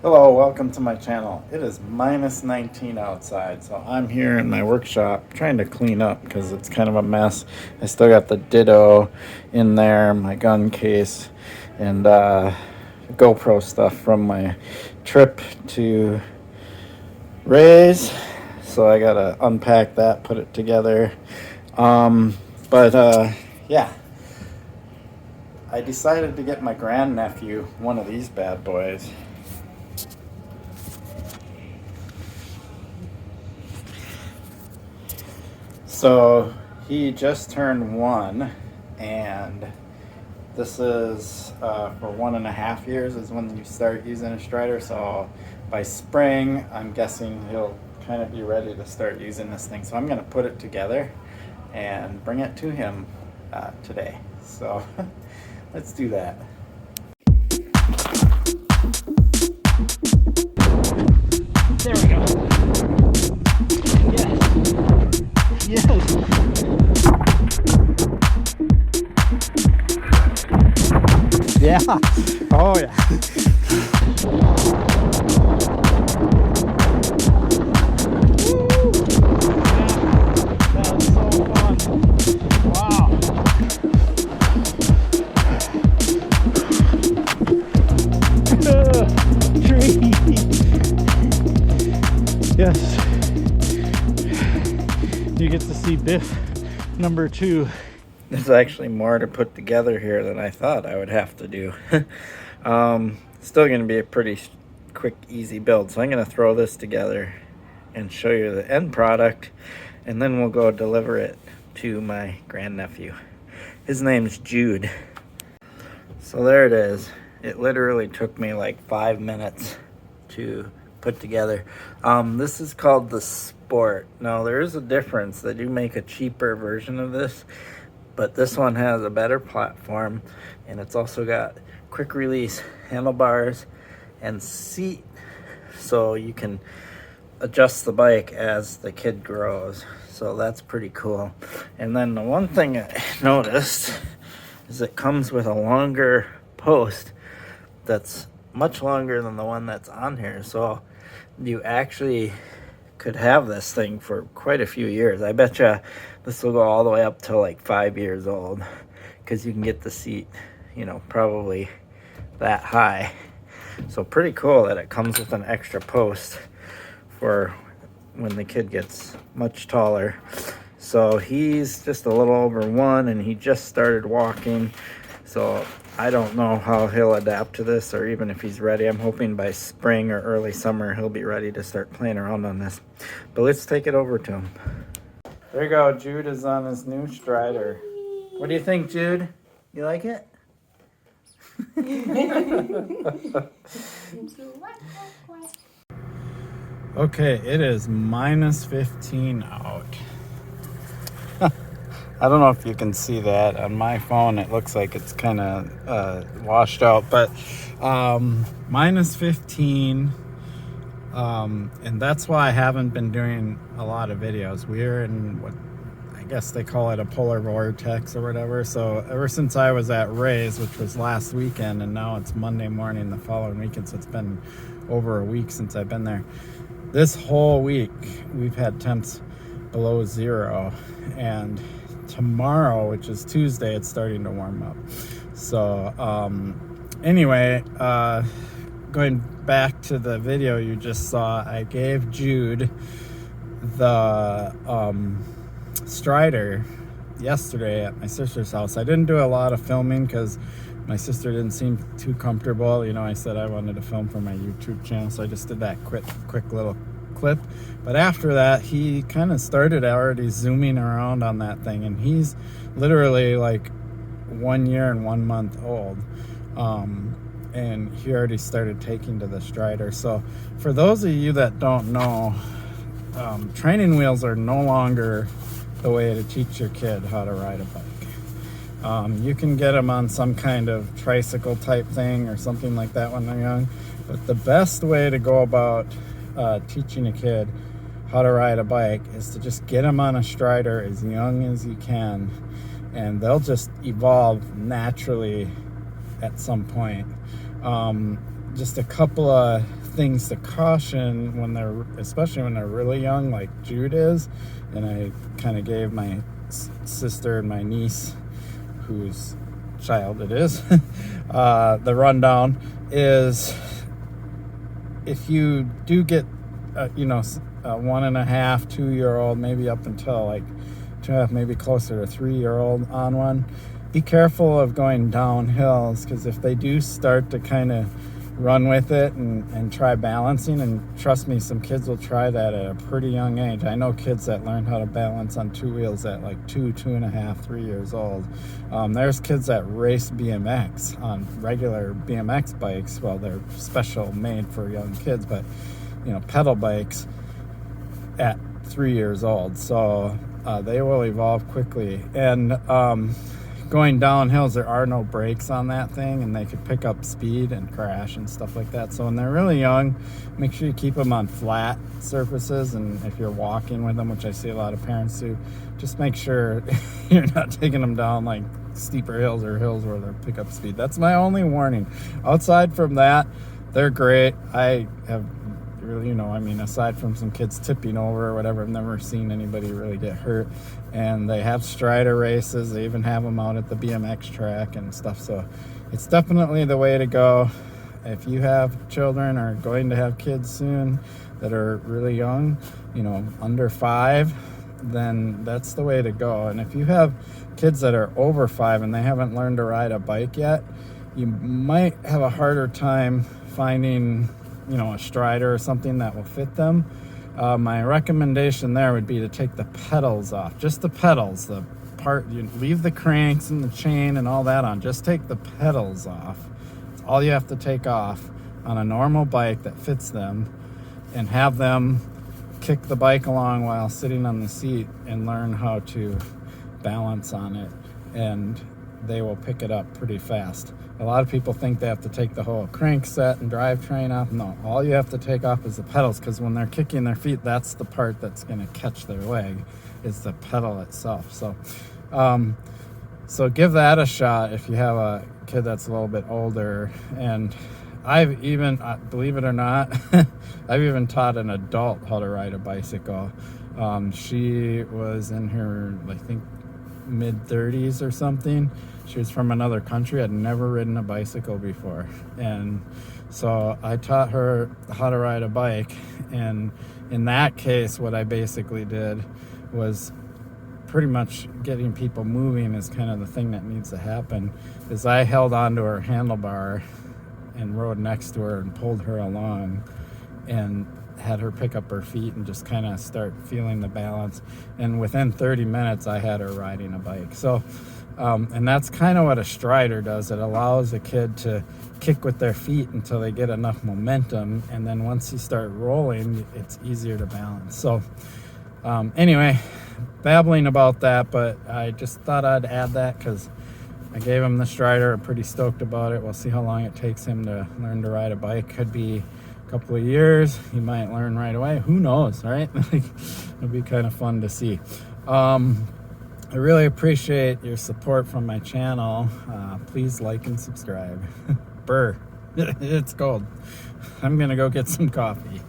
Hello, welcome to my channel. It is minus 19 outside, so I'm here in my workshop trying to clean up because it's kind of a mess. I still got the Ditto in there, my gun case, and GoPro stuff from my trip to Ray's. So I gotta unpack that, put it together. Yeah, I decided to get my grandnephew one of these bad boys. So he just turned 1, and this is for 1.5 years is when you start using a strider. So by spring, I'm guessing he'll kind of be ready to start using this thing. So I'm going to put it together and bring it to him today. So let's do that. There we go. Yes. Yeah. Oh yeah. That was so fun. Wow. Tree. Yes. You get to see Biff number 2. There's actually more to put together here than I thought I would have to do. Still going to be a pretty quick, easy build. So I'm going to throw this together and show you the end product, and then we'll go deliver it to my grandnephew. His name's Jude. So there it is. It literally took me like 5 minutes to put together. This is called the Sport. Now there is a difference. They do make a cheaper version of this, but this one has a better platform, and it's also got quick release handlebars and seat, so you can adjust the bike as the kid grows. So that's pretty cool. And then the one thing I noticed is it comes with a longer post that's much longer than the one that's on here. So you actually could have this thing for quite a few years. I bet you this will go all the way up to like 5 years old, because you can get the seat, probably that high. So pretty cool that it comes with an extra post for when the kid gets much taller. So he's just a little over 1, and he just started walking. So I don't know how he'll adapt to this, or even if he's ready. I'm hoping by spring or early summer he'll be ready to start playing around on this. But let's take it over to him. There you go. Jude is on his new strider. What do you think, Jude? You like it? Okay, it is minus 15 out. I don't know if you can see that on my phone. It looks like it's kind of washed out, but minus 15, and that's why I haven't been doing a lot of videos. We're in what I guess they call it a polar vortex or whatever. So ever since I was at Ray's, which was last weekend, and now it's Monday morning the following weekend, so it's been over a week since I've been there. This whole week we've had temps below 0, and tomorrow, which is Tuesday, it's starting to warm up. So anyway, going back to the video you just saw, I gave Jude the strider yesterday at my sister's house. I didn't do a lot of filming because my sister didn't seem too comfortable. I said I wanted to film for my YouTube channel, so I just did that quick little clip. But after that, he kind of started already zooming around on that thing, and he's literally like 1 year and 1 month old, and he already started taking to the strider. So for those of you that don't know, training wheels are no longer the way to teach your kid how to ride a bike. You can get them on some kind of tricycle type thing or something like that when they're young, but the best way to go about teaching a kid how to ride a bike is to just get them on a strider as young as you can, and they'll just evolve naturally at some point. Just a couple of things to caution when they're, especially when they're really young, like Jude is. And I kind of gave my sister and my niece, whose child it is, the rundown is, if you do get, a 1.5, 2-year-old, maybe up until like 2.5, maybe closer to 3-year-old on one, be careful of going down hills, because if they do start to kind of run with it and try balancing, and trust me, some kids will try that at a pretty young age. I know kids that learned how to balance on 2 wheels at like 2.5, 3 years old. There's kids that race BMX on regular BMX bikes. Well, they're special made for young kids, but pedal bikes at 3 years old. So they will evolve quickly. And going down hills, there are no brakes on that thing, and they could pick up speed and crash and stuff like that. So when they're really young, make sure you keep them on flat surfaces. And if you're walking with them, which I see a lot of parents do, just make sure you're not taking them down like steeper hills or hills where they'll pick up speed. That's my only warning. Outside from that, they're great. I have really, aside from some kids tipping over or whatever, I've never seen anybody really get hurt. And they have Strider races. They even have them out at the BMX track and stuff. So it's definitely the way to go. If you have children or are going to have kids soon that are really young, under 5, then that's the way to go. And if you have kids that are over 5 and they haven't learned to ride a bike yet, you might have a harder time finding a Strider or something that will fit them. My recommendation there would be to take the pedals off. Just the pedals, the part, you leave the cranks and the chain and all that on. Just take the pedals off. It's all you have to take off on a normal bike that fits them, and have them kick the bike along while sitting on the seat and learn how to balance on it, and they will pick it up pretty fast. A lot of people think they have to take the whole crank set and drivetrain off. No, all you have to take off is the pedals, because when they're kicking their feet, that's the part that's going to catch their leg, is the pedal itself. So give that a shot if you have a kid that's a little bit older. And I've even, believe it or not, I've even taught an adult how to ride a bicycle. She was in her, I think, mid-30s or something. She was from another country, had never ridden a bicycle before, and so I taught her how to ride a bike. And in that case, what I basically did was, pretty much getting people moving is kind of the thing that needs to happen, is I held onto her handlebar and rode next to her and pulled her along and had her pick up her feet and just kind of start feeling the balance. And within 30 minutes, I had her riding a bike. So, and that's kind of what a Strider does. It allows a kid to kick with their feet until they get enough momentum. And then once you start rolling, it's easier to balance. So anyway, babbling about that, but I just thought I'd add that because I gave him the Strider. I'm pretty stoked about it. We'll see how long it takes him to learn to ride a bike. Could be couple of years, he might learn right away, who knows, right? It'll be kind of fun to see. I really appreciate your support from my channel. Please like and subscribe. Burr. It's cold. I'm gonna go get some coffee.